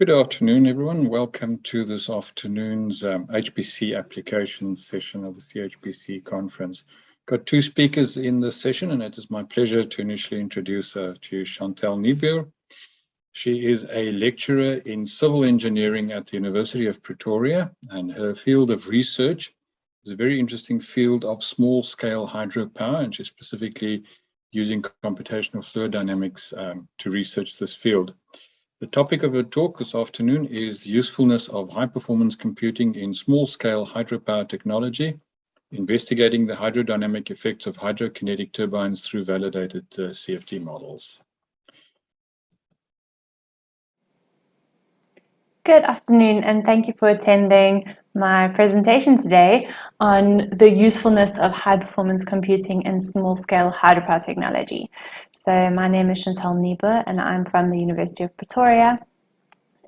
Good afternoon, everyone. Welcome to this afternoon's HPC Applications session of the CHPC conference. Got two speakers in this session, and it is my pleasure to initially introduce to you Chantel Niebuhr. She is a lecturer in civil engineering at the University of Pretoria, and her field of research is a very interesting field of small-scale hydropower, and she's specifically using computational fluid dynamics to research this field. The topic of her talk this afternoon is the usefulness of high-performance computing in small-scale hydropower technology, investigating the hydrodynamic effects of hydrokinetic turbines through validated CFD models. Good afternoon, and thank you for attending my presentation today on the usefulness of high-performance computing in small-scale hydropower technology. So my name is Chantel Niebuhr, and I'm from the University of Pretoria.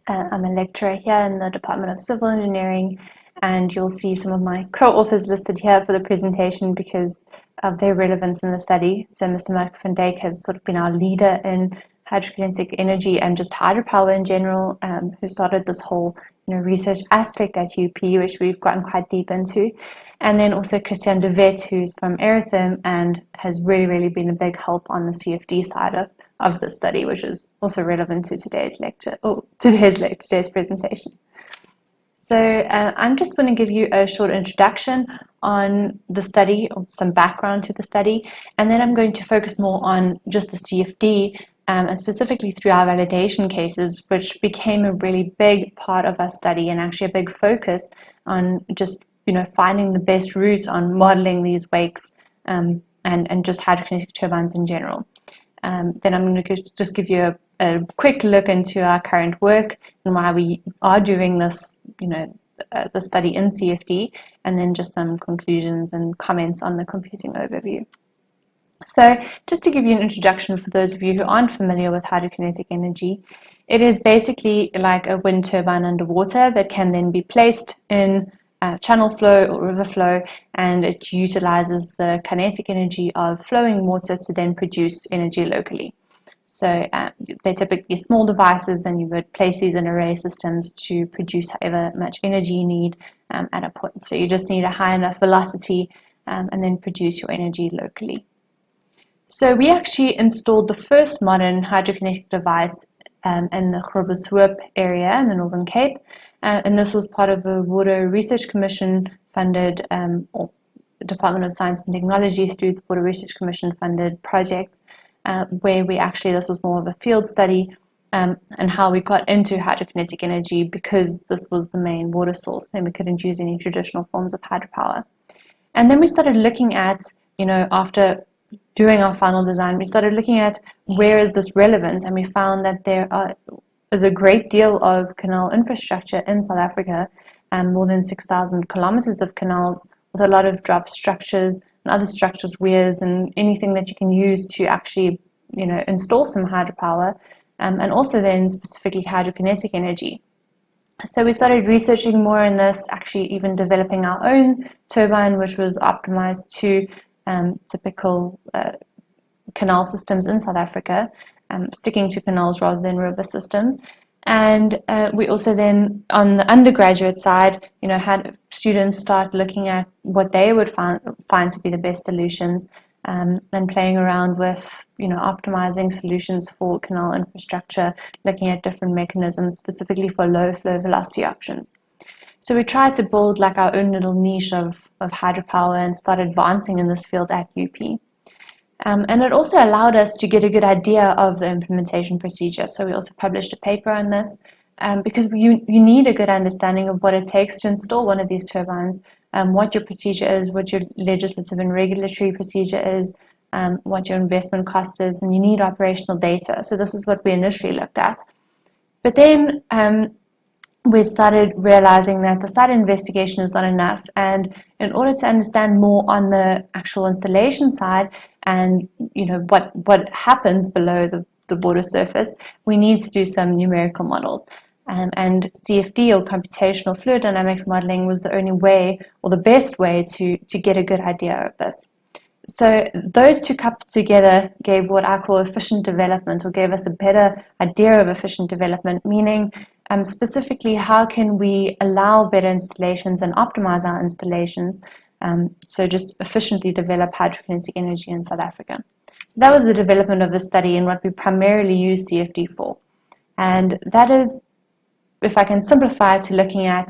I'm a lecturer here in the Department of Civil Engineering, and you'll see some of my co-authors listed here for the presentation because of their relevance in the study. So Mr. Mark van Dijk has sort of been our leader in hydrokinetic energy and just hydropower in general, who started this whole research aspect at UP, which we've gotten quite deep into. And then also Christian de Wet, who's from Aerotherm and has really been a big help on the CFD side of the study, which is also relevant to today's lecture, or today's presentation. So I'm just going to give you a short introduction on the study, or some background to the study, and then I'm going to focus more on just the CFD, and specifically through our validation cases, which became a really big part of our study and actually a big focus on just finding the best route on modeling these wakes and just hydrokinetic turbines in general. Then I'm going to just give you a quick look into our current work and why we are doing this, the study in CFD, and then just some conclusions and comments on the computing overview. So just to give you an introduction for those of you who aren't familiar with hydrokinetic energy, it is basically like a wind turbine underwater that can then be placed in channel flow or river flow, and it utilizes the kinetic energy of flowing water to then produce energy locally. So they're typically small devices, and you would place these in array systems to produce however much energy you need at a point. So you just need a high enough velocity and then produce your energy locally. So we actually installed the first modern hydrokinetic device in the Groblershoop area in the Northern Cape, and this was part of a Water Research Commission funded, or Department of Science and Technology through the Water Research Commission funded project, where this was more of a field study and how we got into hydrokinetic energy because this was the main water source and we couldn't use any traditional forms of hydropower. And then we started looking at, after doing our final design, we started looking at where is this relevant, and we found that there is a great deal of canal infrastructure in South Africa, more than 6,000 kilometers of canals with a lot of drop structures and other structures, weirs, and anything that you can use to actually install some hydropower, and also then specifically hydrokinetic energy. So we started researching more in this, actually even developing our own turbine, which was optimized to typical canal systems in South Africa, sticking to canals rather than river systems. And we also then, on the undergraduate side, had students start looking at what they would find to be the best solutions, and playing around with, optimizing solutions for canal infrastructure, looking at different mechanisms specifically for low flow velocity options. So we tried to build like our own little niche of hydropower and start advancing in this field at UP. And it also allowed us to get a good idea of the implementation procedure. So we also published a paper on this because you need a good understanding of what it takes to install one of these turbines, what your procedure is, what your legislative and regulatory procedure is, what your investment cost is, and you need operational data. So this is what we initially looked at. But then we started realizing that the site investigation is not enough, and in order to understand more on the actual installation side and what happens below the water surface, we need to do some numerical models. And CFD, or computational fluid dynamics modeling, was the only way, or the best way, to get a good idea of this. So those two coupled together gave what I call efficient development, or gave us a better idea of efficient development, meaning specifically how can we allow better installations and optimize our installations, so just efficiently develop hydrokinetic energy in South Africa. So that was the development of the study and what we primarily use CFD for. And that is, if I can simplify it, to looking at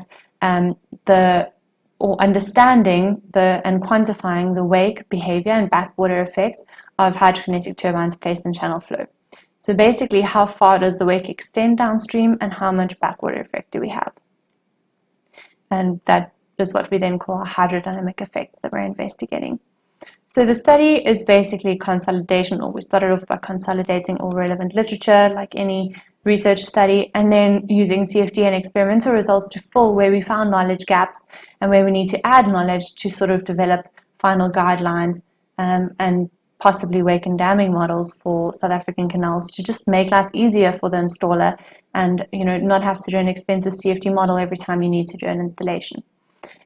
understanding and quantifying the wake, behavior, and backwater effect of hydrokinetic turbines placed in channel flow. So basically, how far does the wake extend downstream and how much backwater effect do we have? And that is what we then call hydrodynamic effects that we're investigating. So the study is basically consolidation, or we started off by consolidating all relevant literature like any research study, and then using CFD and experimental results to fill where we found knowledge gaps and where we need to add knowledge to sort of develop final guidelines and possibly wake and damming models for South African canals to just make life easier for the installer and not have to do an expensive CFD model every time you need to do an installation.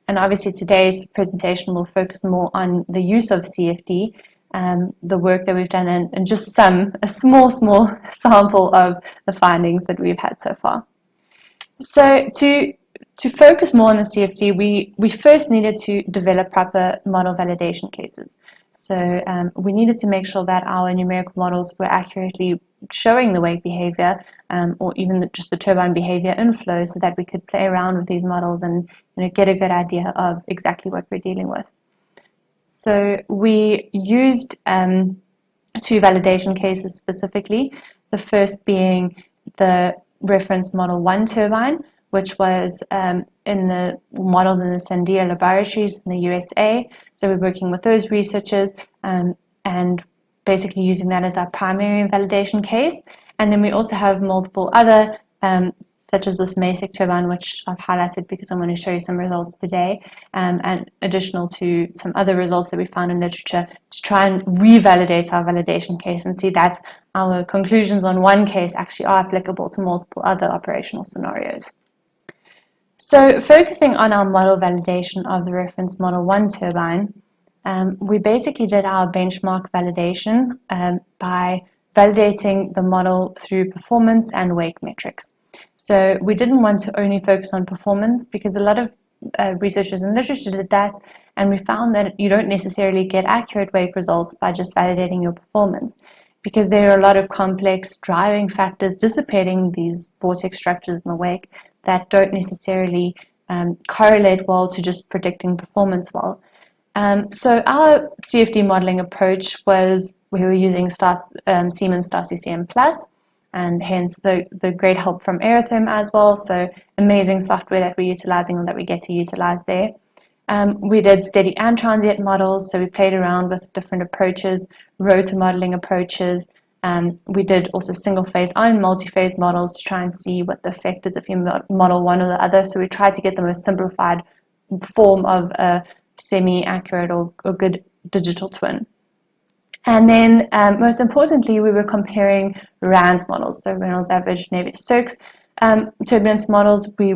And obviously today's presentation will focus more on the use of CFD, the work that we've done, and just a small sample of the findings that we've had so far. So to focus more on the CFD, we first needed to develop proper model validation cases. So we needed to make sure that our numerical models were accurately showing the wake behavior or even just the turbine behavior inflow, so that we could play around with these models and get a good idea of exactly what we're dealing with. So we used two validation cases specifically, the first being the reference model 1 turbine, which was modeled in the Sandia laboratories in the USA. So we're working with those researchers and basically using that as our primary validation case. And then we also have multiple other, such as this MASIC turbine, which I've highlighted because I'm going to show you some results today, and additional to some other results that we found in literature to try and revalidate our validation case and see that our conclusions on one case actually are applicable to multiple other operational scenarios. So focusing on our model validation of the reference model 1 turbine, we basically did our benchmark validation by validating the model through performance and wake metrics. So we didn't want to only focus on performance because a lot of researchers and literature did that, and we found that you don't necessarily get accurate wake results by just validating your performance, because there are a lot of complex driving factors dissipating these vortex structures in the wake that don't necessarily correlate well to just predicting performance well. So our CFD modeling approach was we were using Siemens StarCCM Plus, and hence the great help from Aerotherm as well. So amazing software that we're utilizing and that we get to utilize there. We did steady and transient models, so we played around with different approaches, rotor modeling approaches. We did also single phase and multi-phase models to try and see what the effect is if you model one or the other. So we tried to get the most simplified form of a semi-accurate or good digital twin. And then most importantly, we were comparing RANS models, so Reynolds Average Navier-Stokes turbulence models. We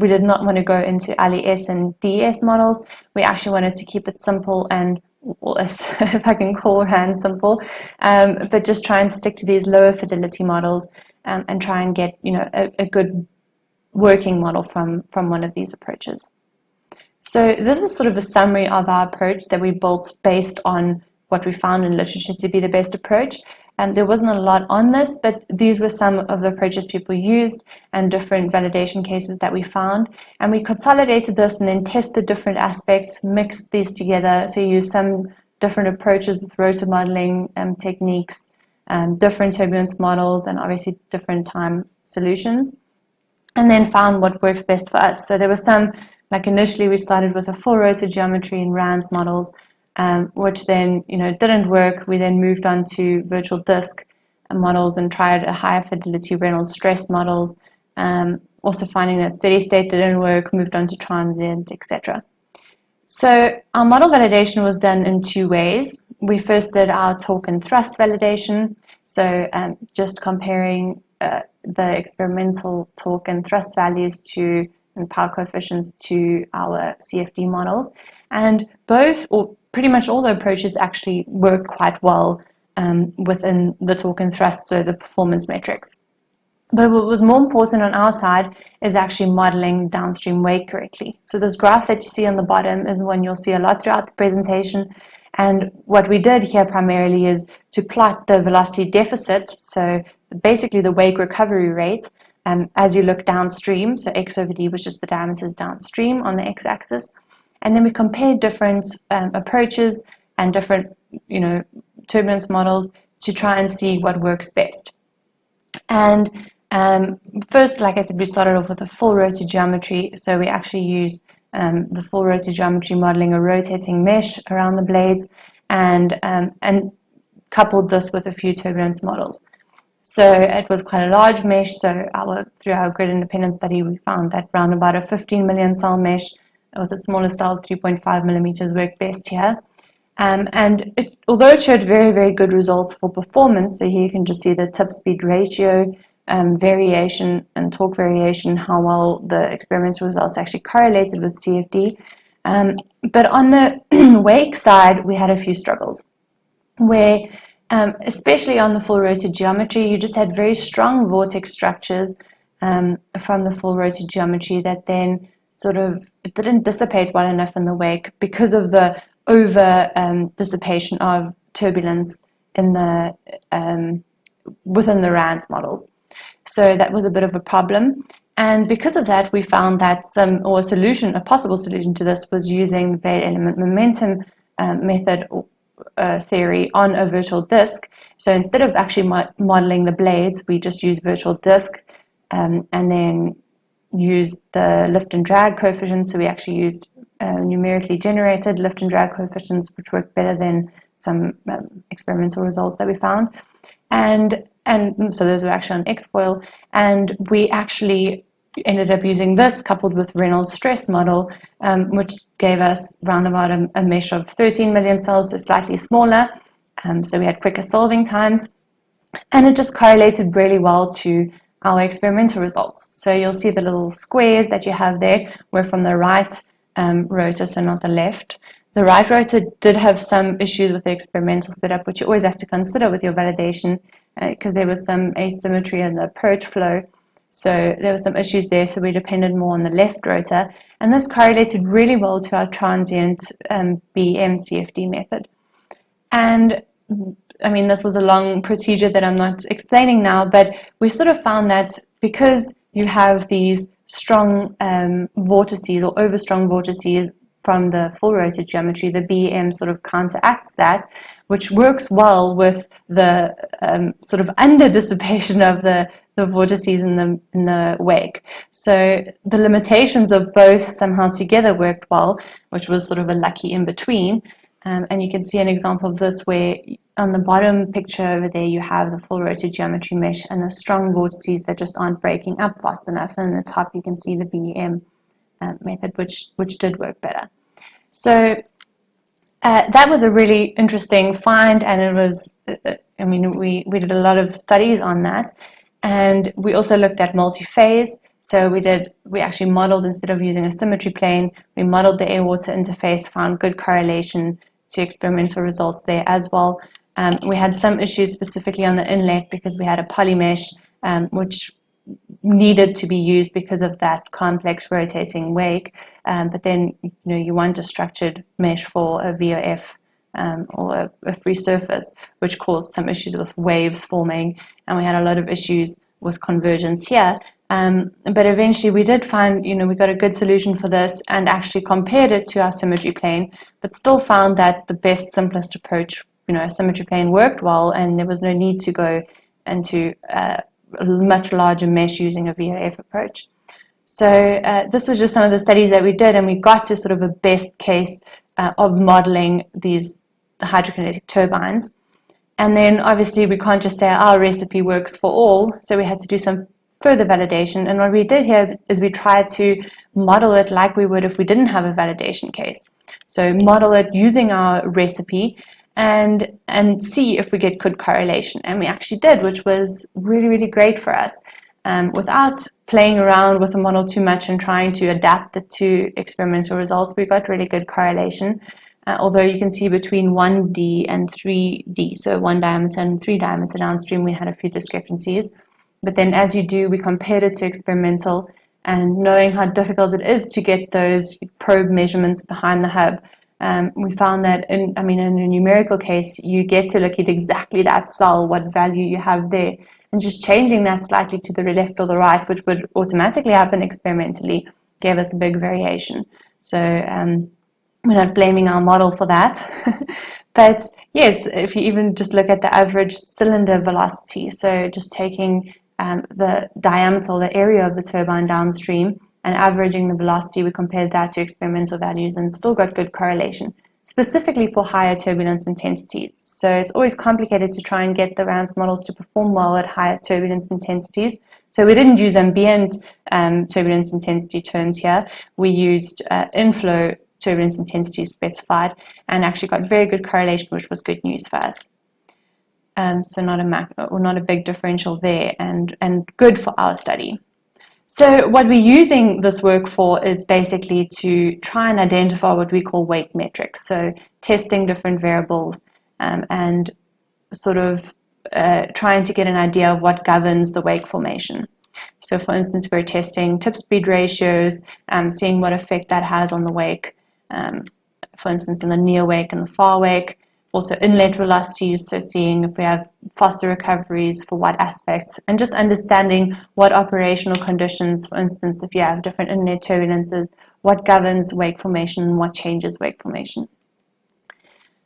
did not want to go into LES and DES models. We actually wanted to keep it simple and, if I can call RANS simple, but just try and stick to these lower fidelity models and try and get a good working model from one of these approaches. So this is sort of a summary of our approach that we built based on what we found in literature to be the best approach. And there wasn't a lot on this, but these were some of the approaches people used and different validation cases that we found. And we consolidated this and then tested different aspects, mixed these together. So you use some different approaches with rotor modeling techniques, different turbulence models, and obviously different time solutions, and then found what works best for us. So there were some, like initially we started with a full rotor geometry and RANS models, which then didn't work. We then moved on to virtual disk models and tried a higher fidelity Reynolds stress models. Also finding that steady state didn't work, moved on to transient, etc. So our model validation was done in two ways. We first did our torque and thrust validation, so just comparing the experimental torque and thrust values and power coefficients to our CFD models, and both, or pretty much all the approaches, actually work quite well within the torque and thrust, so the performance metrics. But what was more important on our side is actually modeling downstream wake correctly. So this graph that you see on the bottom is one you'll see a lot throughout the presentation. And what we did here primarily is to plot the velocity deficit, so basically the wake recovery rate, as you look downstream, so x over d was just the diameters downstream on the x-axis. And then we compared different approaches and different, turbulence models to try and see what works best. And first, like I said, we started off with a full rotor geometry. So we actually used the full rotor geometry modeling a rotating mesh around the blades, and coupled this with a few turbulence models. So it was quite a large mesh. So through our grid independent study, we found that around about a 15 million cell mesh with a smaller cell of 3.5 millimeters worked best here. And although it showed very, very good results for performance, so here you can just see the tip speed ratio variation and torque variation, how well the experimental results actually correlated with CFD. But on the wake side, we had a few struggles where, especially on the full rotor geometry, you just had very strong vortex structures from the full rotor geometry that then it didn't dissipate well enough in the wake because of the over dissipation of turbulence in the within the RANS models. So that was a bit of a problem. And because of that, we found that a possible solution to this was using the blade element momentum method theory on a virtual disk. So instead of actually modeling the blades, we just use virtual disk and then used the lift and drag coefficients. So we actually used numerically generated lift and drag coefficients, which worked better than some experimental results that we found. And so those were actually on X-foil. And we actually ended up using this coupled with Reynolds stress model, which gave us round about a mesh of 13 million cells, so slightly smaller. So we had quicker solving times. And it just correlated really well to our experimental results. So you'll see the little squares that you have there were from the right rotor, so not the left. The right rotor did have some issues with the experimental setup, which you always have to consider with your validation, because there was some asymmetry in the approach flow. So there were some issues there, so we depended more on the left rotor. And this correlated really well to our transient BM CFD method. And I mean, this was a long procedure that I'm not explaining now, but we sort of found that because you have these strong vortices or over-strong vortices from the full rotor geometry, the BM sort of counteracts that, which works well with the sort of under dissipation of the vortices in the wake. So the limitations of both somehow together worked well, which was sort of a lucky in between. And you can see an example of this where on the bottom picture over there you have the full rotor geometry mesh and the strong vortices that just aren't breaking up fast enough. And at the top you can see the BEM method, which did work better. So that was a really interesting find, and it was, I mean, we did a lot of studies on that. And we also looked at multi-phase. So we actually modeled, instead of using a symmetry plane, we modeled the air-water interface, found good correlation to experimental results there as well. We had some issues specifically on the inlet because we had a polymesh, which needed to be used because of that complex rotating wake. But then, you want a structured mesh for a VOF or a free surface, which caused some issues with waves forming, and we had a lot of issues with convergence here. But eventually we did find, we got a good solution for this and actually compared it to our symmetry plane, but still found that the best, simplest approach, a symmetry plane worked well, and there was no need to go into a much larger mesh using a VOF approach. So this was just some of the studies that we did, and we got to sort of a best case of modeling the hydrokinetic turbines. And then obviously we can't just say our recipe works for all, so we had to do some further validation. And what we did here is we tried to model it like we would if we didn't have a validation case. So model it using our recipe and see if we get good correlation. And we actually did, which was really, really great for us. Without playing around with the model too much and trying to adapt it to experimental results, we got really good correlation. Although you can see between 1D and 3D, so 1 diameter and 3 diameter downstream, we had a few discrepancies. But then as you do, we compared it to experimental, and knowing how difficult it is to get those probe measurements behind the hub, we found that in a numerical case, you get to look at exactly that cell, what value you have there, and just changing that slightly to the left or the right, which would automatically happen experimentally, gave us a big variation. So we're not blaming our model for that. But yes, if you even just look at the average cylinder velocity, so just taking the diameter, the area of the turbine downstream, and averaging the velocity, we compared that to experimental values and still got good correlation, specifically for higher turbulence intensities. So it's always complicated to try and get the RANS models to perform well at higher turbulence intensities. So we didn't use ambient turbulence intensity terms here. We used inflow turbulence intensity specified, and actually got very good correlation, which was good news for us. So not a big differential there, and good for our study. So what we're using this work for is basically to try and identify what we call wake metrics. So testing different variables and sort of trying to get an idea of what governs the wake formation. So for instance, we're testing tip speed ratios, seeing what effect that has on the wake. For instance, in the near wake and the far wake. Also inlet velocities, so seeing if we have faster recoveries for what aspects, and just understanding what operational conditions, for instance, if you have different inlet turbulences, what governs wake formation and what changes wake formation.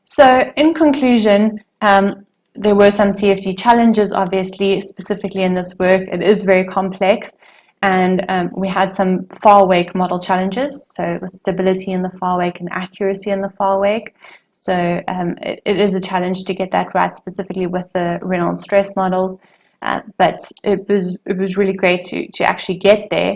So in conclusion, there were some CFD challenges, obviously, specifically in this work. It is very complex. And we had some far wake model challenges, so with stability in the far wake and accuracy in the far wake. So it is a challenge to get that right, specifically with the Reynolds stress models. But it was really great to actually get there.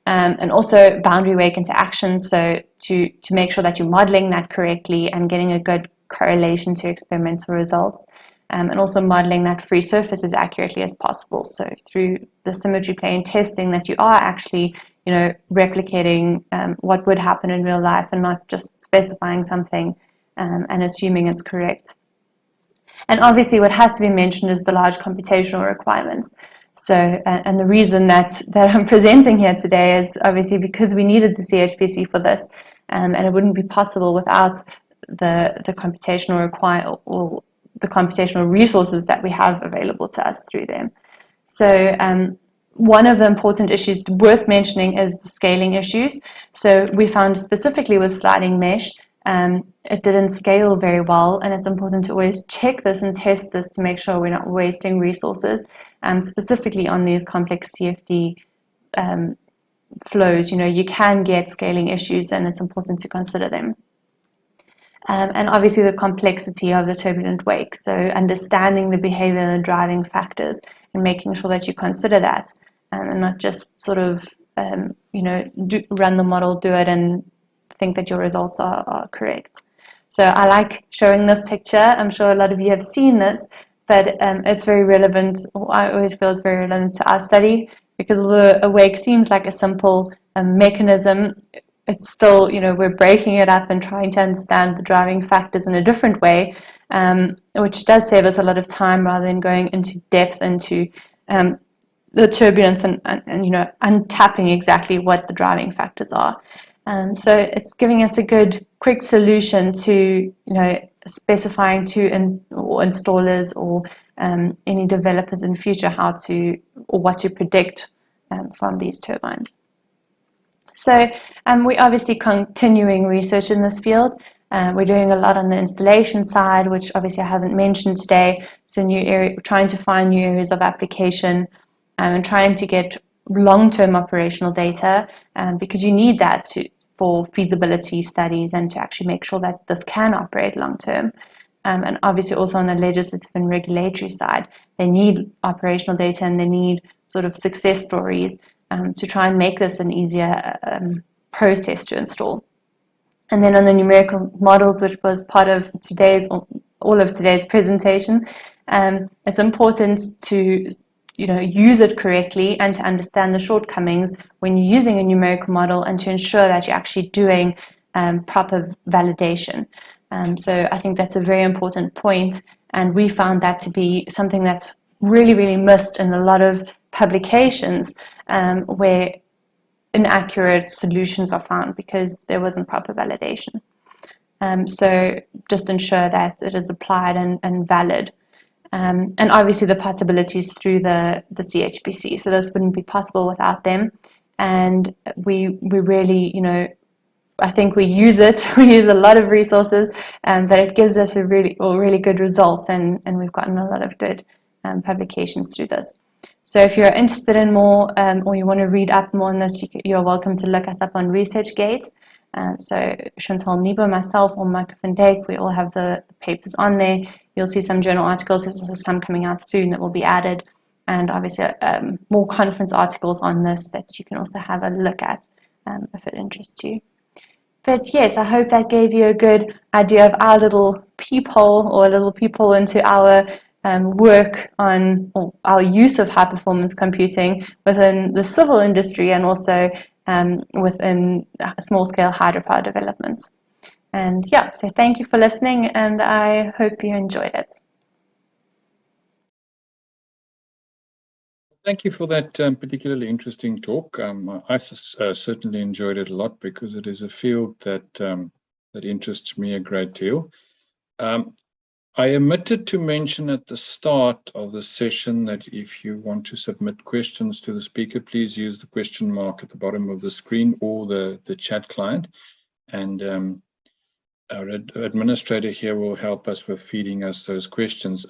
And also boundary wake interaction, so to make sure that you're modeling that correctly and getting a good correlation to experimental results. And also modeling that free surface as accurately as possible. So through the symmetry plane testing, that you are actually, replicating what would happen in real life and not just specifying something and assuming it's correct. And obviously, what has to be mentioned is the large computational requirements. So, and the reason that I'm presenting here today is obviously because we needed the CHPC for this, and it wouldn't be possible without the computational the computational resources that we have available to us through them. So one of the important issues worth mentioning is the scaling issues. So we found specifically with sliding mesh, it didn't scale very well, and it's important to always check this and test this to make sure we're not wasting resources, specifically on these complex CFD flows. You can get scaling issues, and it's important to consider them. And obviously the complexity of the turbulent wake, so understanding the behavior and the driving factors and making sure that you consider that and not just sort of, run the model, do it, and think that your results are correct. So I like showing this picture. I'm sure a lot of you have seen this, but it's very relevant. I always feel it's very relevant to our study because although a wake seems like a simple mechanism, it's still, we're breaking it up and trying to understand the driving factors in a different way, which does save us a lot of time rather than going into depth into the turbulence and untapping exactly what the driving factors are. So it's giving us a good, quick solution to, specifying to installers or any developers in future what to predict from these turbines. So we're obviously continuing research in this field. We're doing a lot on the installation side, which obviously I haven't mentioned today. So trying to find new areas of application and trying to get long-term operational data because you need that for feasibility studies and to actually make sure that this can operate long-term. And obviously also on the legislative and regulatory side, they need operational data and they need sort of success stories to try and make this an easier process to install. And then on the numerical models, which was part of all of today's presentation, it's important to use it correctly and to understand the shortcomings when you're using a numerical model and to ensure that you're actually doing proper validation. So I think that's a very important point, and we found that to be something that's really, really missed in a lot of publications where inaccurate solutions are found because there wasn't proper validation. So just ensure that it is applied and valid. And obviously the possibilities through the CHPC. So this wouldn't be possible without them. And we really, I think we use it. We use a lot of resources, but it gives us really good results, and we've gotten a lot of good publications through this. So if you're interested in more, or you want to read up more on this, you're welcome to look us up on ResearchGate. So Chantel Niebuhr, myself, or Mike van Dijk, we all have the papers on there. You'll see some journal articles. There's also some coming out soon that will be added, and obviously more conference articles on this that you can also have a look at if it interests you. But yes, I hope that gave you a good idea of our little peephole, or a little peephole into our work on, or our use of high performance computing within the civil industry, and also within small scale hydropower development. And yeah, so thank you for listening, and I hope you enjoyed it. Thank you for that particularly interesting talk. I certainly enjoyed it a lot because it is a field that interests me a great deal. I omitted to mention at the start of the session that if you want to submit questions to the speaker, please use the question mark at the bottom of the screen or the chat client. And our administrator here will help us with feeding us those questions.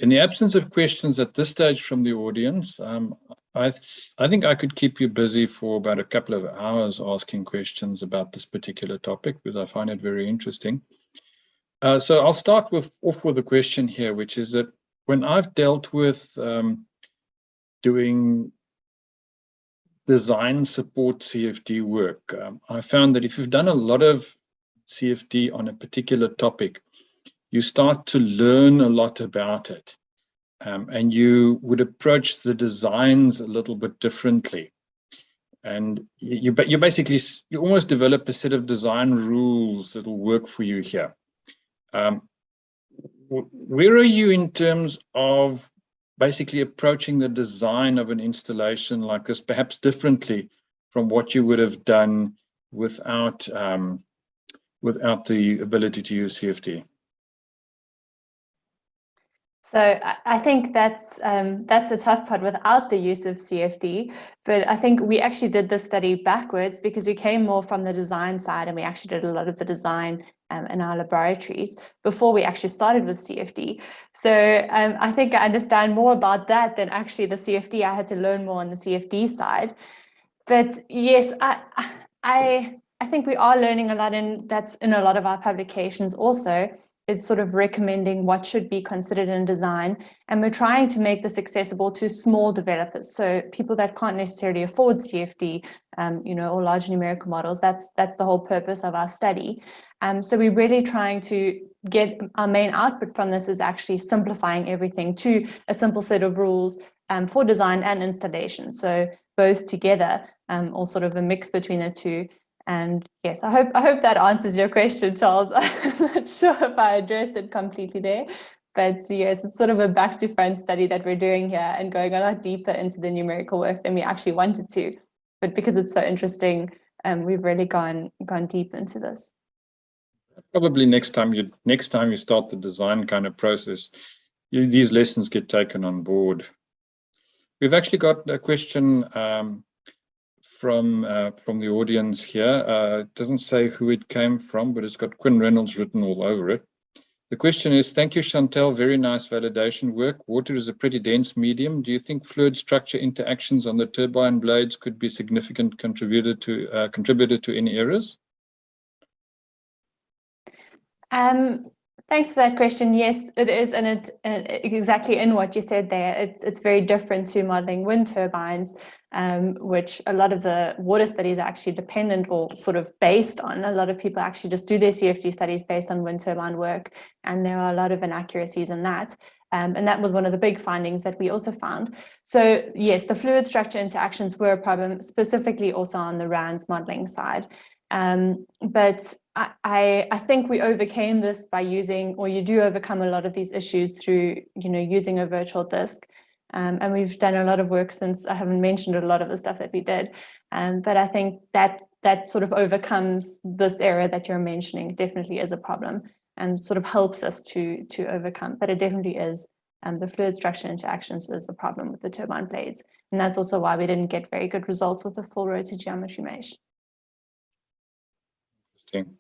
In the absence of questions at this stage from the audience, I think I could keep you busy for about a couple of hours asking questions about this particular topic, because I find it very interesting. So I'll start off with a question here, which is that when I've dealt with doing design support CFD work, I found that if you've done a lot of CFD on a particular topic, you start to learn a lot about it, and you would approach the designs a little bit differently. And you almost develop a set of design rules that will work for you here. Where are you in terms of basically approaching the design of an installation like this, perhaps differently from what you would have done without the ability to use CFD? So I think that's the tough part without the use of CFD. But I think we actually did this study backwards, because we came more from the design side, and we actually did a lot of the design in our laboratories before we actually started with CFD. So I think I understand more about that than actually the CFD. I had to learn more on the CFD side. But yes, I think we are learning a lot, and that's in a lot of our publications also, is sort of recommending what should be considered in design. And we're trying to make this accessible to small developers. So people that can't necessarily afford CFD, or large numerical models. That's the whole purpose of our study. So we're really trying to get our main output from this is actually simplifying everything to a simple set of rules for design and installation. So both together, or sort of a mix between the two. And yes, I hope that answers your question, Charles. I'm not sure if I addressed it completely there, but yes, it's sort of a back to front study that we're doing here, and going a lot deeper into the numerical work than we actually wanted to. But because it's so interesting, we've really gone deep into this. Probably next time you start the design kind of process, these lessons get taken on board. We've actually got a question from the audience here. It doesn't say who it came from, but it's got Quinn Reynolds written all over it. The question is, thank you, Chantel, very nice validation work. Water is a pretty dense medium. Do you think fluid structure interactions on the turbine blades could be significant contributor to any errors? Thanks for that question. Yes, it is, and it exactly in what you said there. It's very different to modeling wind turbines, which a lot of the water studies are actually dependent or sort of based on. A lot of people actually just do their CFD studies based on wind turbine work, and there are a lot of inaccuracies in that. And that was one of the big findings that we also found. So yes, the fluid structure interactions were a problem, specifically also on the RANS modeling side. But I think we overcame this by using, or you do overcome a lot of these issues through, using a virtual disk. And we've done a lot of work since. I haven't mentioned a lot of the stuff that we did, but I think that sort of overcomes this error that you're mentioning. It definitely is a problem and sort of helps us to overcome, but it definitely is. The fluid structure interactions is a problem with the turbine blades, and that's also why we didn't get very good results with the full rotor geometry mesh. Interesting.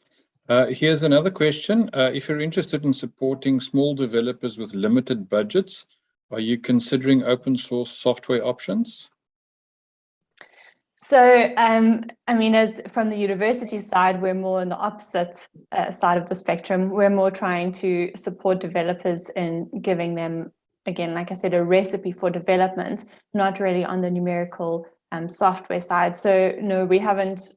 Here's another question. If you're interested in supporting small developers with limited budgets, are you considering open source software options? So, I mean, as from the university side, we're more on the opposite side of the spectrum. We're more trying to support developers in giving them, again, like I said, a recipe for development, not really on the numerical software side. So no, we haven't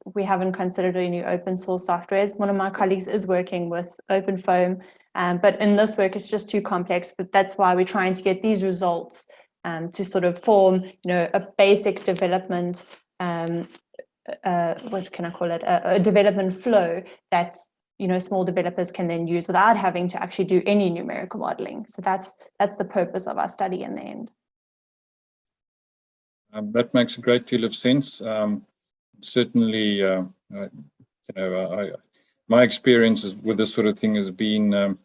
considered any open source softwares. One of my colleagues is working with OpenFOAM, but in this work, it's just too complex. But that's why we're trying to get these results to sort of form, a basic development. What can I call it? A development flow that's small developers can then use without having to actually do any numerical modeling. So that's the purpose of our study in the end. That makes a great deal of sense. Certainly, my experiences with this sort of thing has been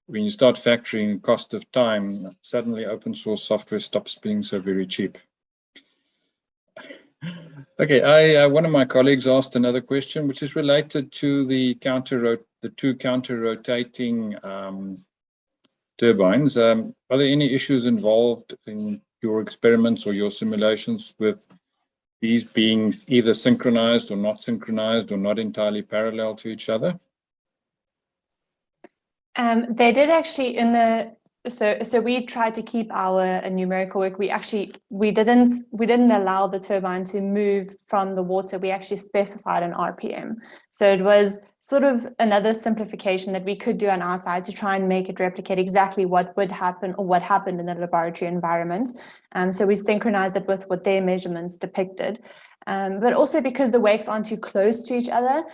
when you start factoring cost of time, suddenly open source software stops being so very cheap. Okay, one of my colleagues asked another question, which is related to the two counter-rotating turbines. Are there any issues involved in your experiments or your simulations with these being either synchronized or not entirely parallel to each other? They did actually in the so we tried to keep our numerical work. We didn't allow the turbine to move from the water. We actually specified an RPM. So it was sort of another simplification that we could do on our side to try and make it replicate exactly what would happen or what happened in the laboratory environment. So we synchronized it with what their measurements depicted. But also because the wakes aren't too close to each other,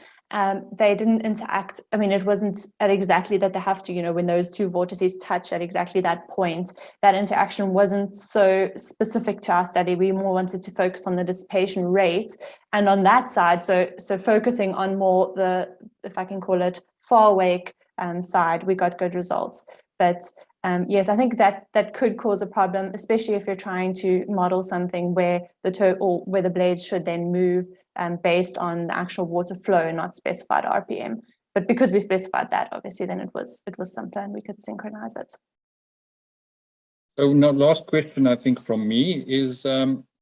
they didn't interact. I mean, it wasn't at exactly that they have to, when those two vortices touch at exactly that point, that interaction wasn't so specific to our study. We more wanted to focus on the dissipation rate. And on that side, so focusing on more the, if I can call it, far wake side, we got good results. But yes, I think that could cause a problem, especially if you're trying to model something where the blades should then move based on the actual water flow and not specified RPM. But because we specified that, obviously, then it was simpler and we could synchronize it. So now, last question, I think, from me is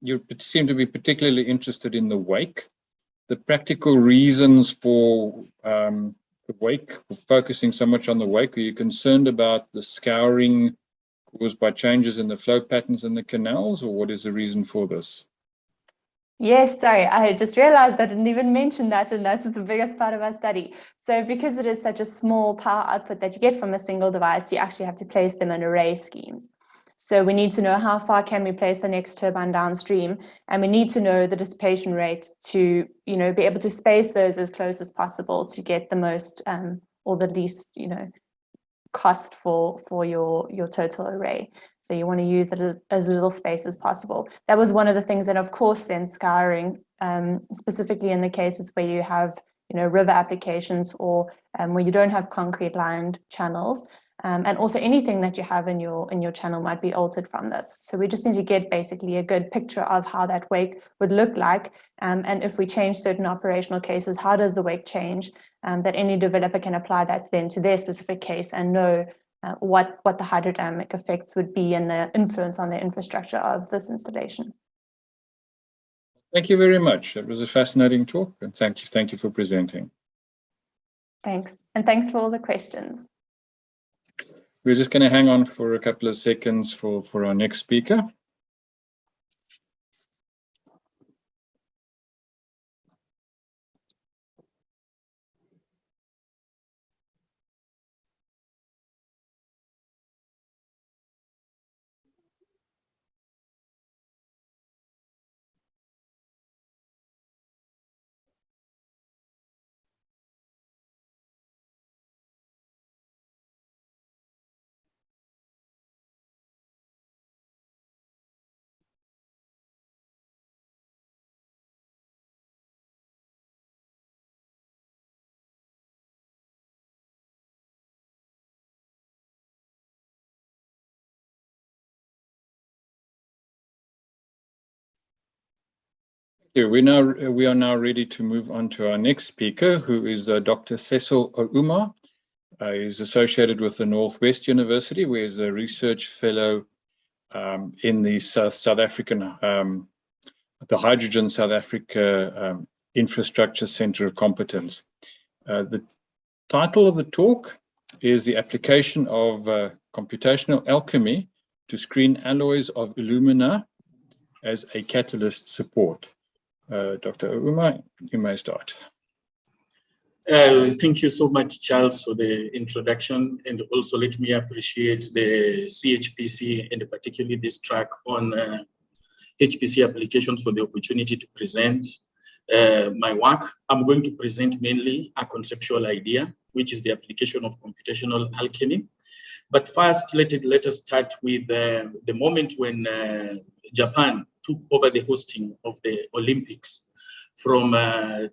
you seem to be particularly interested in the wake. The practical reasons for the wake, focusing so much on the wake, are you concerned about the scouring caused by changes in the flow patterns in the canals, or what is the reason for this? Yes, sorry, I just realized I didn't even mention that, and that's the biggest part of our study. So because it is such a small power output that you get from a single device, you actually have to place them in array schemes. So we need to know how far can we place the next turbine downstream, and we need to know the dissipation rate to, be able to space those as close as possible to get the most or the least, cost for your total array. So you want to use that as little space as possible. That was one of the things that, of course, then scouring, specifically in the cases where you have, river applications or where you don't have concrete lined channels. And also anything that you have in your channel might be altered from this. So we just need to get basically a good picture of how that wake would look like. And if we change certain operational cases, how does the wake change? That any developer can apply that then to their specific case and know what the hydrodynamic effects would be and the influence on the infrastructure of this installation. Thank you very much. It was a fascinating talk, and thank you for presenting. Thanks, and thanks for all the questions. We're just going to hang on for a couple of seconds for our next speaker. Yeah, we are now ready to move on to our next speaker, who is Dr. Cecil Ouma. He's associated with the Northwest University, where he's a research fellow in the South African, the Hydrogen South Africa Infrastructure Center of Competence. The title of the talk is The Application of Computational Alchemy to Screen Alloys of Alumina as a Catalyst Support. Dr. Ouma, you may start. Thank you so much, Charles, for the introduction, and also let me appreciate the CHPC and particularly this track on HPC applications for the opportunity to present my work. I'm going to present mainly a conceptual idea, which is the application of computational alchemy. But first, let us start with the moment when Japan took over the hosting of the Olympics from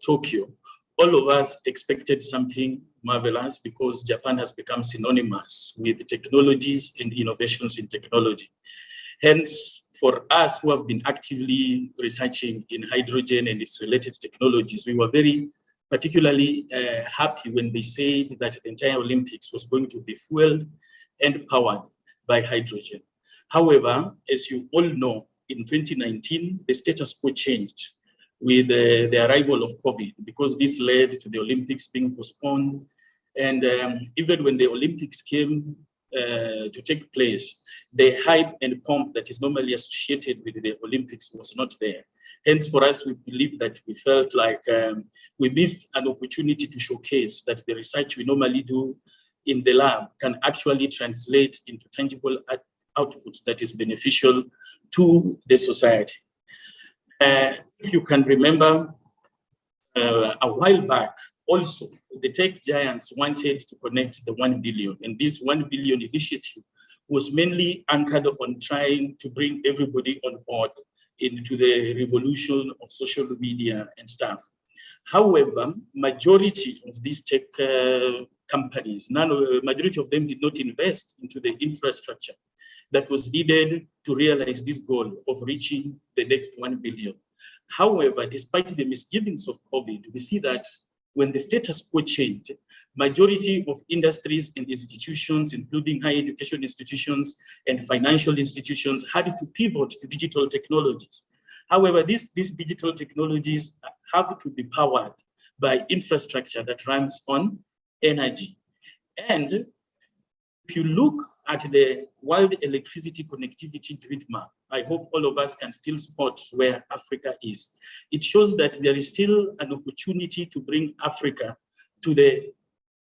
Tokyo. All of us expected something marvelous because Japan has become synonymous with technologies and innovations in technology. Hence, for us who have been actively researching in hydrogen and its related technologies, we were very particularly happy when they said that the entire Olympics was going to be fueled and powered by hydrogen. However, as you all know, in 2019, the status quo changed with the arrival of COVID, because this led to the Olympics being postponed. And even when the Olympics came to take place, the hype and pomp that is normally associated with the Olympics was not there. Hence, for us, we believe that we felt like we missed an opportunity to showcase that the research we normally do in the lab can actually translate into tangible outputs that is beneficial to the society. If you can remember, a while back, also, the tech giants wanted to connect the 1 billion, and this 1 billion initiative was mainly anchored on trying to bring everybody on board into the revolution of social media and stuff. However, majority of these tech companies, majority of them did not invest into the infrastructure that was needed to realize this goal of reaching the next 1 billion. However, despite the misgivings of COVID, we see that when the status quo changed, majority of industries and institutions, including higher education institutions and financial institutions, had to pivot to digital technologies. However, these digital technologies have to be powered by infrastructure that runs on energy. And if you look at the World Electricity Connectivity Grid map, I hope all of us can still spot where Africa is. It shows that there is still an opportunity to bring Africa to the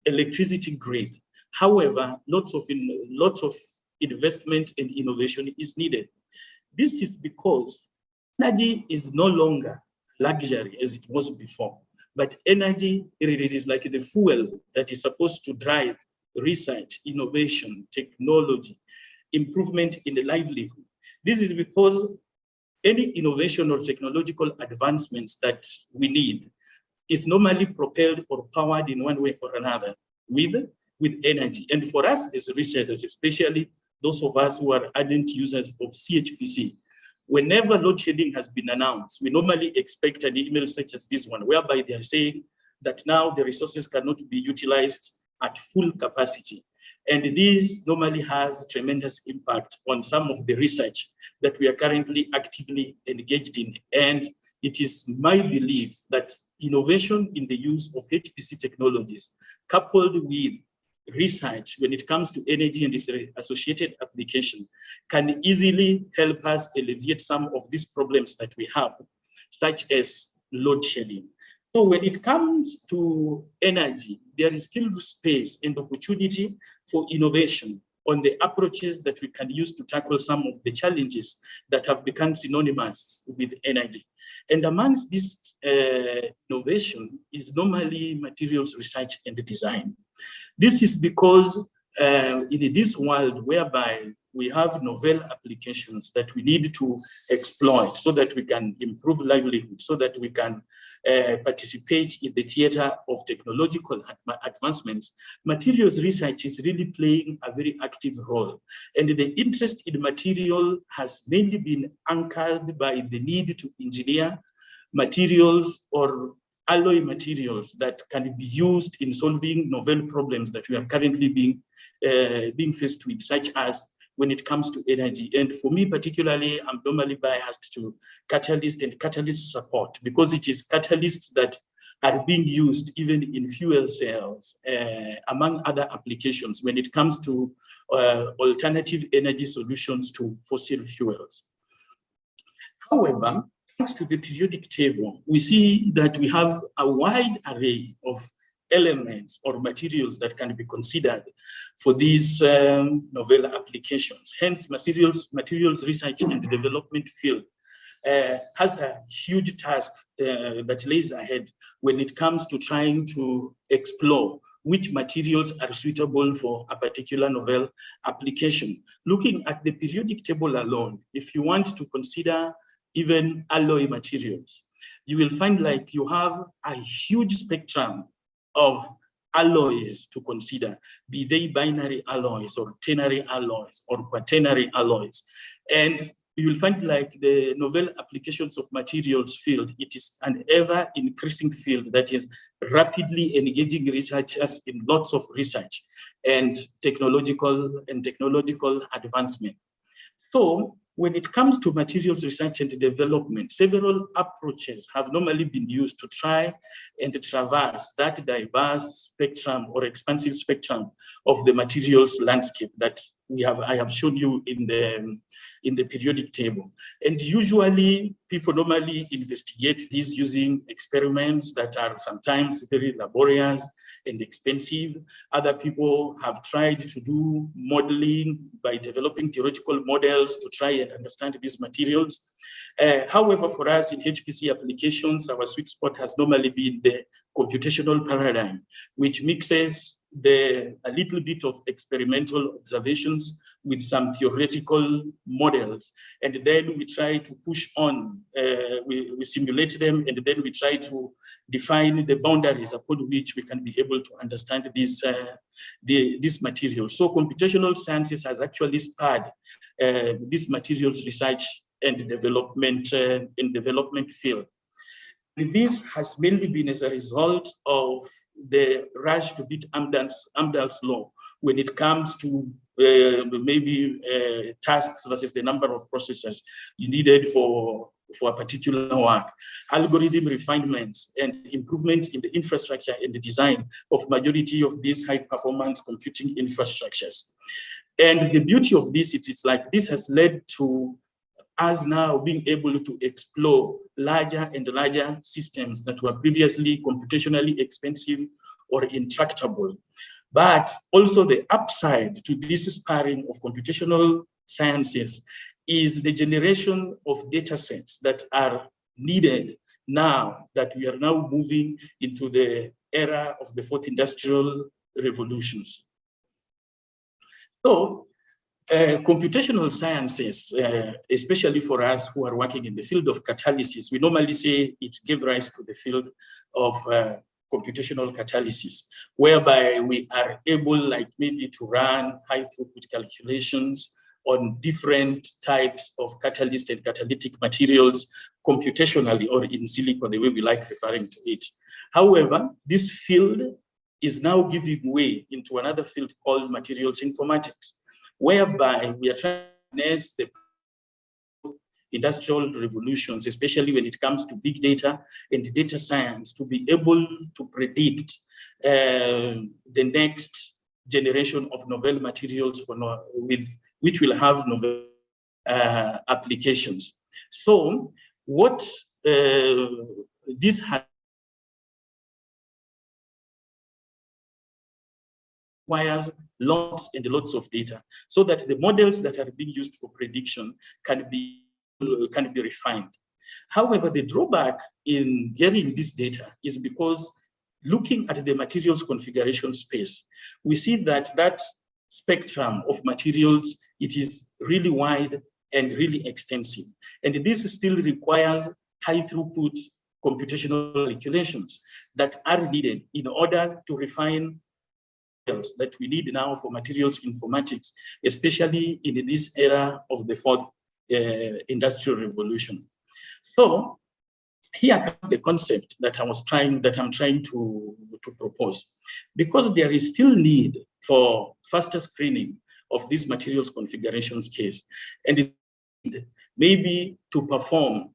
electricity grid. However, lots of investment and innovation is needed. This is because energy is no longer luxury as it was before, but energy, it is like the fuel that is supposed to drive research, innovation, technology, improvement in the livelihood. This is because any innovation or technological advancements that we need is normally propelled or powered in one way or another with energy. And for us as researchers, especially those of us who are ardent users of CHPC, whenever load shedding has been announced, we normally expect an email such as this one, whereby they are saying that now the resources cannot be utilized at full capacity. And this normally has tremendous impact on some of the research that we are currently actively engaged in. And it is my belief that innovation in the use of HPC technologies, coupled with research when it comes to energy and its associated application, can easily help us alleviate some of these problems that we have, such as load shedding. So when it comes to energy, there is still space and opportunity for innovation on the approaches that we can use to tackle some of the challenges that have become synonymous with energy. And amongst this innovation is normally materials research and design. This is because in this world whereby we have novel applications that we need to exploit so that we can improve livelihood, so that we can participate in the theater of technological advancements, materials research is really playing a very active role. And the interest in material has mainly been anchored by the need to engineer materials or alloy materials that can be used in solving novel problems that we are currently being faced with, such as when it comes to energy. And for me particularly, I'm normally biased to catalyst and catalyst support, because it is catalysts that are being used even in fuel cells, among other applications, when it comes to alternative energy solutions to fossil fuels. However, thanks to the periodic table, we see that we have a wide array of elements or materials that can be considered for these novel applications. Hence, materials research and development field has a huge task that lays ahead when it comes to trying to explore which materials are suitable for a particular novel application. Looking at the periodic table alone, if you want to consider even alloy materials, you will find like you have a huge spectrum of alloys to consider, be they binary alloys or ternary alloys or quaternary alloys. And you will find like the novel applications of materials field, it is an ever increasing field that is rapidly engaging researchers in lots of research and technological advancement. So when it comes to materials research and development, several approaches have normally been used to try and traverse that diverse spectrum or expansive spectrum of the materials landscape that I have shown you in the periodic table. And usually people normally investigate these using experiments that are sometimes very laborious and expensive. Other people have tried to do modeling by developing theoretical models to try and understand these materials. However, for us in HPC applications, our sweet spot has normally been the computational paradigm, which mixes a little bit of experimental observations with some theoretical models. And then we try to push on, we simulate them, and then we try to define the boundaries upon which we can be able to understand these materials. So computational sciences has actually spurred this materials research and development field. This has mainly been as a result of the rush to beat Amdahl's law when it comes to tasks versus the number of processors you needed for a particular work, algorithm refinements and improvements in the infrastructure and the design of majority of these high performance computing infrastructures. And the beauty of this, it's like this has led to us now being able to explore larger and larger systems that were previously computationally expensive or intractable. But also the upside to this sparring of computational sciences is the generation of data sets that are needed now that we are now moving into the era of the fourth industrial revolutions. So computational sciences, especially for us who are working in the field of catalysis, we normally say it gave rise to the field of computational catalysis, whereby we are able like maybe to run high throughput calculations on different types of catalyst and catalytic materials computationally or in silico, the way we like referring to it. However, this field is now giving way into another field called materials informatics, whereby we are trying to harness the industrial revolutions, especially when it comes to big data and data science, to be able to predict the next generation of novel materials with which will have novel applications. So what this has requires lots and lots of data so that the models that are being used for prediction can be refined. However, the drawback in getting this data is because looking at the materials configuration space, we see that that spectrum of materials, it is really wide and really extensive. And this still requires high throughput computational calculations that are needed in order to refine that we need now for materials informatics, especially in this era of the fourth industrial revolution. So here comes the concept that I'm trying to propose. Because there is still need for faster screening of these materials configurations case, and maybe to perform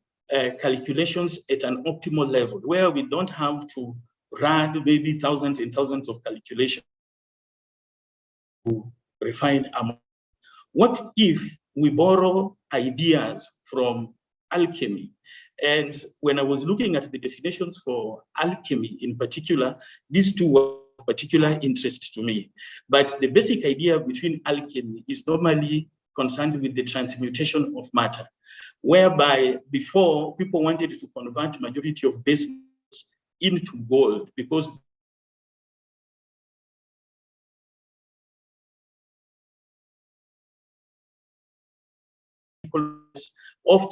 calculations at an optimal level where we don't have to run maybe thousands and thousands of calculations to refine amount. What if we borrow ideas from alchemy? And when I was looking at the definitions for alchemy in particular, these two were of particular interest to me. But the basic idea between alchemy is normally concerned with the transmutation of matter, whereby before people wanted to convert majority of base metals into gold because of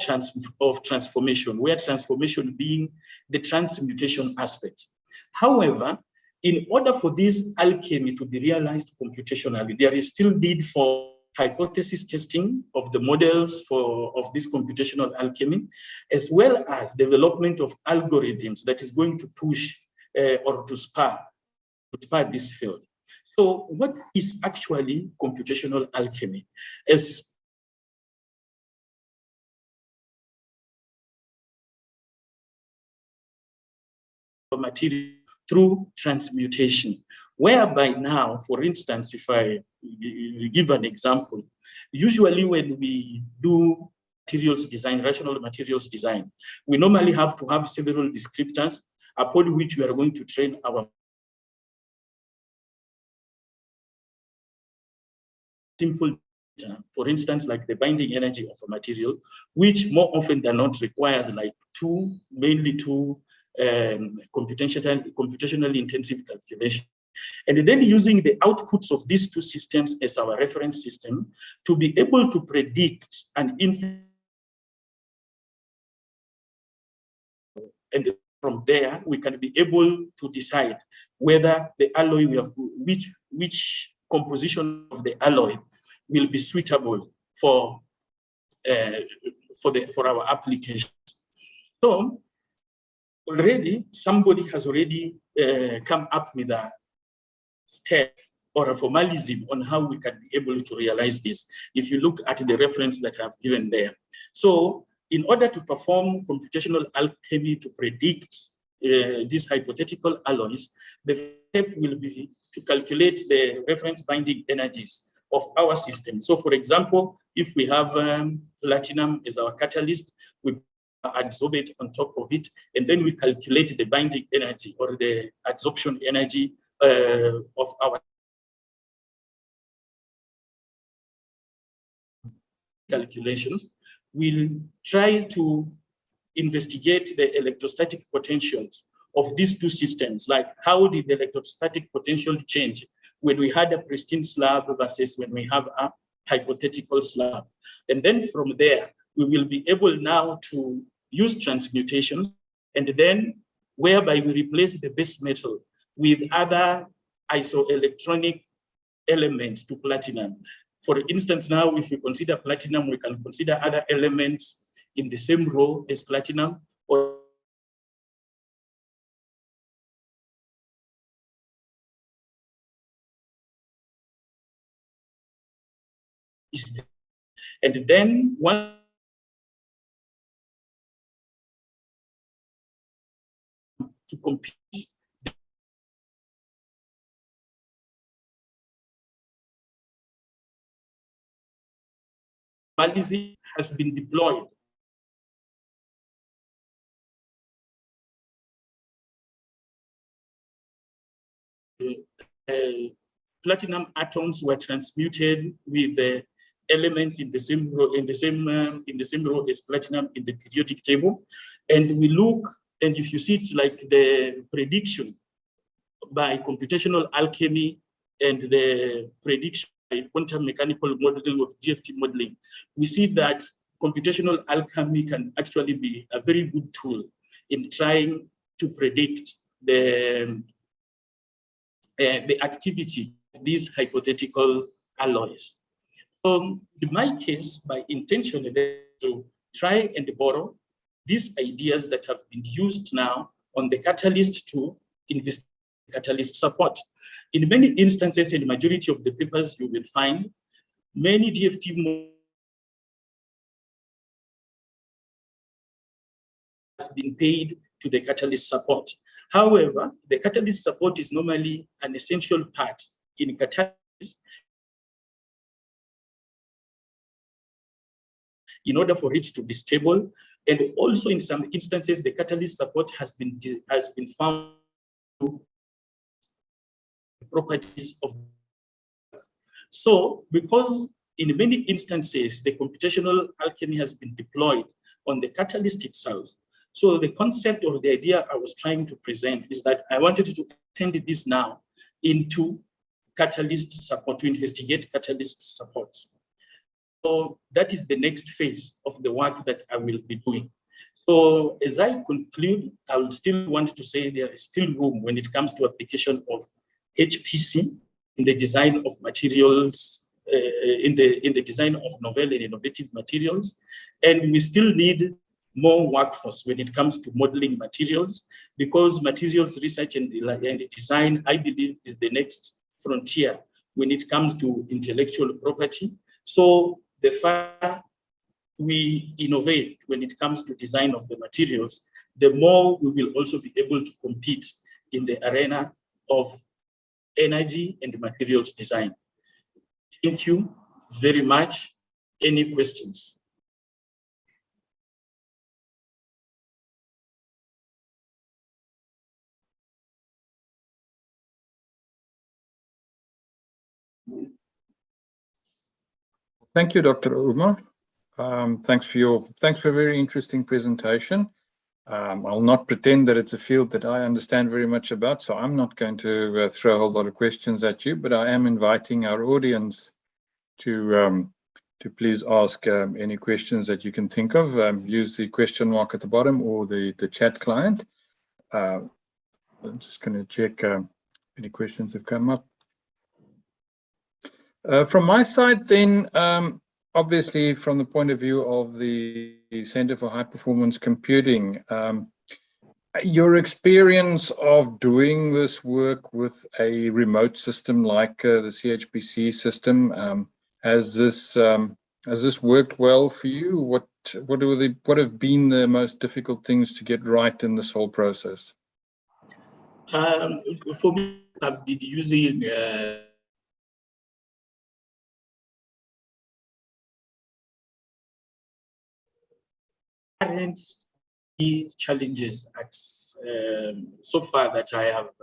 transformation, where transformation being the transmutation aspect. However, in order for this alchemy to be realized computationally, there is still need for hypothesis testing of the models of this computational alchemy, as well as development of algorithms that is going to push or to spur this field. So what is actually computational alchemy? As material through transmutation, whereby now, for instance, if I give an example, usually when we do materials design, rational materials design, we normally have to have several descriptors upon which we are going to train our simple data, for instance, like the binding energy of a material, which more often than not requires like mainly two computationally intensive calculation. And then using the outputs of these two systems as our reference system to be able to predict an infinite. And from there, we can be able to decide whether the alloy we have, which composition of the alloy will be suitable for our application. So already somebody has already come up with a step or a formalism on how we can be able to realize this, if you look at the reference that I've given there. So in order to perform computational alchemy to predict these hypothetical alloys, the step will be to calculate the reference binding energies of our system. So for example, if we have platinum as our catalyst, we adsorb it on top of it, and then we calculate the binding energy or the adsorption energy of our calculations. We'll try to investigate the electrostatic potentials of these two systems, like how did the electrostatic potential change when we had a pristine slab versus when we have a hypothetical slab. And then from there, we will be able now to use transmutation, and then whereby we replace the base metal with other isoelectronic elements to platinum. For instance, now if we consider platinum, we can consider other elements in the same row as platinum, or and then one to compute has been deployed. Platinum atoms were transmuted with the elements in the same row, in the same row as platinum in the periodic table, and we look, and if you see, it's like the prediction by computational alchemy and the prediction by quantum mechanical modeling of GFT modeling, we see that computational alchemy can actually be a very good tool in trying to predict the activity of these hypothetical alloys. So in my case, my intention is to try and borrow these ideas that have been used now on the catalyst to investigate catalyst support. In many instances, in the majority of the papers, you will find many DFT has been paid to the catalyst support. However, the catalyst support is normally an essential part in catalyst in order for it to be stable. And also in some instances, the catalyst support has been found to properties of. So because in many instances, the computational alchemy has been deployed on the catalyst itself. So the concept or the idea I was trying to present is that I wanted to extend this now into catalyst support, to investigate catalyst support. So that is the next phase of the work that I will be doing. So as I conclude, I will still want to say there is still room when it comes to application of HPC in the design of materials, in the design of novel and innovative materials. And we still need more workforce when it comes to modeling materials, because materials research and design, I believe, is the next frontier when it comes to intellectual property. So the further we innovate when it comes to design of the materials, the more we will also be able to compete in the arena of energy and materials design. Thank you very much. Any questions? Thank you, Dr. Ouma. Thanks for a very interesting presentation. I'll not pretend that it's a field that I understand very much about, so I'm not going to throw a whole lot of questions at you, but I am inviting our audience to please ask any questions that you can think of. Use the question mark at the bottom or the chat client. I'm just going to check any questions have come up. From my side then, obviously from the point of view of the Center for High Performance Computing, your experience of doing this work with a remote system like the CHPC system, has this worked well for you? What have been the most difficult things to get right in this whole process? For me, I've been using current challenges at, so far that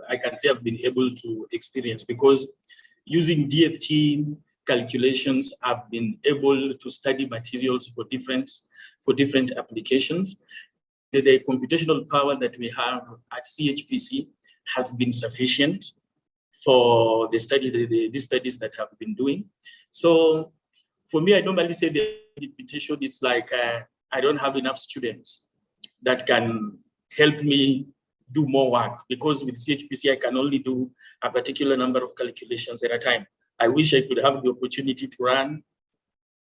I can say I've been able to experience, because using DFT calculations, I've been able to study materials for different applications. The computational power that we have at CHPC has been sufficient for the studies that I've been doing. So for me, I normally say the limitation, it's like I don't have enough students that can help me do more work, because with CHPC, I can only do a particular number of calculations at a time. I wish I could have the opportunity to run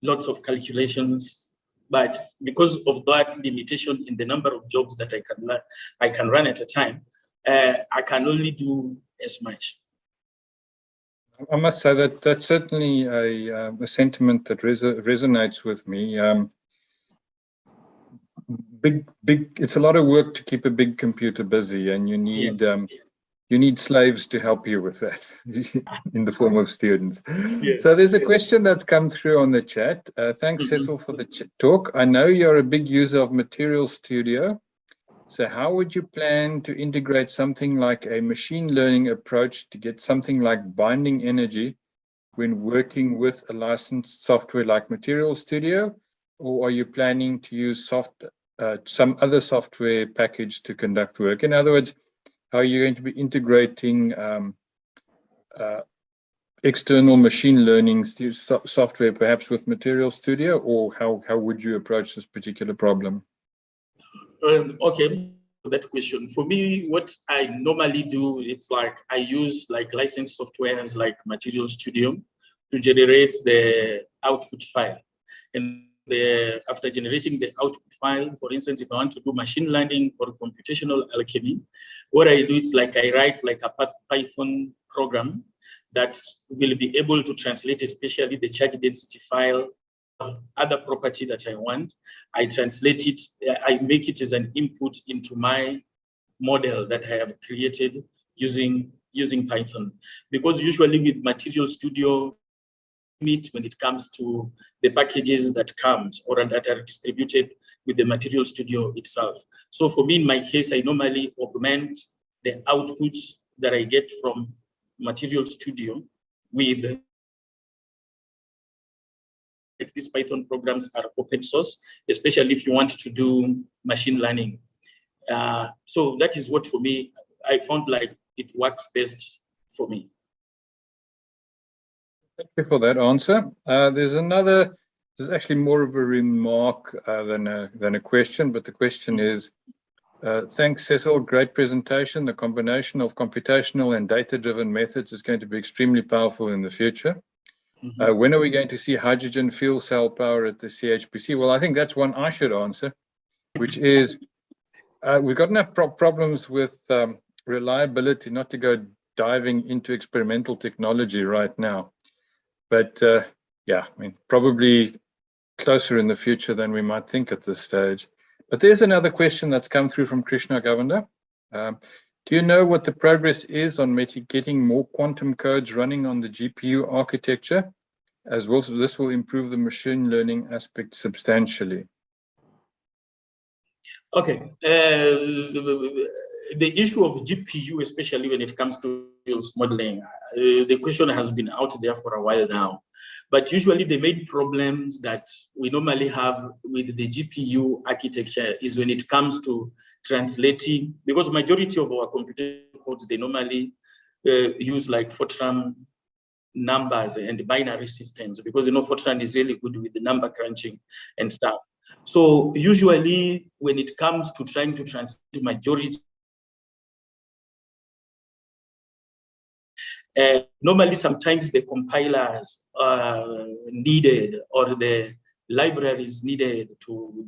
lots of calculations, but because of that limitation in the number of jobs that I can run at a time, I can only do as much. I must say that that's certainly a sentiment that resonates with me. It's a lot of work to keep a big computer busy, and you need you need slaves to help you with that in the form of students. Yes. So there's a question that's come through on the chat. Thanks, Cecil, for the talk. I know you're a big user of Material Studio. So how would you plan to integrate something like a machine learning approach to get something like binding energy when working with a licensed software like Material Studio? Or are you planning to use some other software package to conduct work? In other words, how are you going to be integrating external machine learning software, perhaps with Material Studio, or how would you approach this particular problem? Okay, that question. For me, what I normally do, it's like I use like licensed softwares like Material Studio to generate the output file. And after generating the output file, for instance, if I want to do machine learning or computational alchemy, what I do is like I write like a Python program that will be able to translate, especially the charge density file, other property that I want. I translate it, I make it as an input into my model that I have created using Python. Because usually with Material Studio, when it comes to the packages that comes or that are distributed with the Material Studio itself. So for me, in my case, I normally augment the outputs that I get from Material Studio with, like, these Python programs are open source, especially if you want to do machine learning. So that is what, for me, I found like it works best for me. Thank you for that answer. There's actually more of a remark than a question, but the question is, thanks, Cecil, great presentation. The combination of computational and data-driven methods is going to be extremely powerful in the future. When are we going to see hydrogen fuel cell power at the CHPC? Well, I think that's one I should answer, which is we've got enough problems with reliability not to go diving into experimental technology right now. But yeah, I mean, probably closer in the future than we might think at this stage. But there's another question that's come through from Krishna Govender. Do you know what the progress is on getting more quantum codes running on the GPU architecture, as well as this will improve the machine learning aspect substantially? Okay. The issue of GPU, especially when it comes to modeling, the question has been out there for a while now. But usually the main problems that we normally have with the GPU architecture is when it comes to translating, because majority of our computer codes, they normally use like Fortran numbers and binary systems, because Fortran is really good with the number crunching and stuff. So usually when it comes to trying to translate majority, normally sometimes the compilers needed or the libraries needed to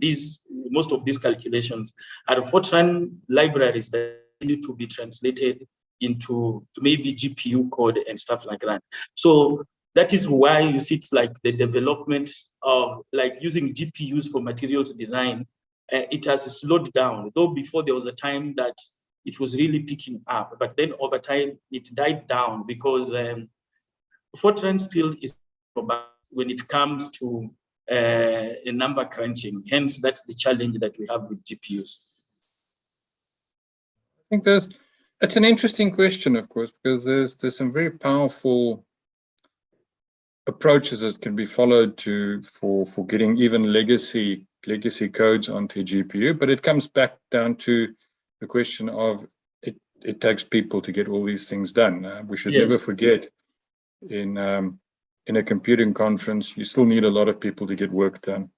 most of these calculations are Fortran libraries that need to be translated into maybe GPU code and stuff like that. So that is why you see it's like the development of like using GPUs for materials design, it has slowed down, though before there was a time that it was really picking up, but then over time it died down because Fortran still is when it comes to a number crunching. Hence, that's the challenge that we have with GPUs. I think that's an interesting question, of course, because there's some very powerful approaches that can be followed for getting even legacy codes onto GPU, but it comes back down to the question of it takes people to get all these things done. We should never forget in a computing conference, you still need a lot of people to get work done.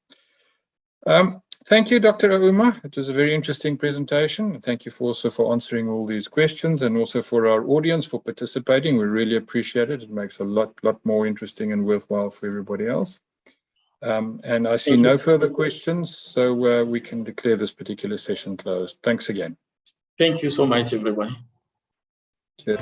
Thank you, Dr. Ouma. It was a very interesting presentation. Thank you also for answering all these questions, and also for our audience for participating. We really appreciate it. It makes a lot more interesting and worthwhile for everybody else. And I see no further questions, so we can declare this particular session closed. Thanks again. Thank you so much, everybody. Cheers.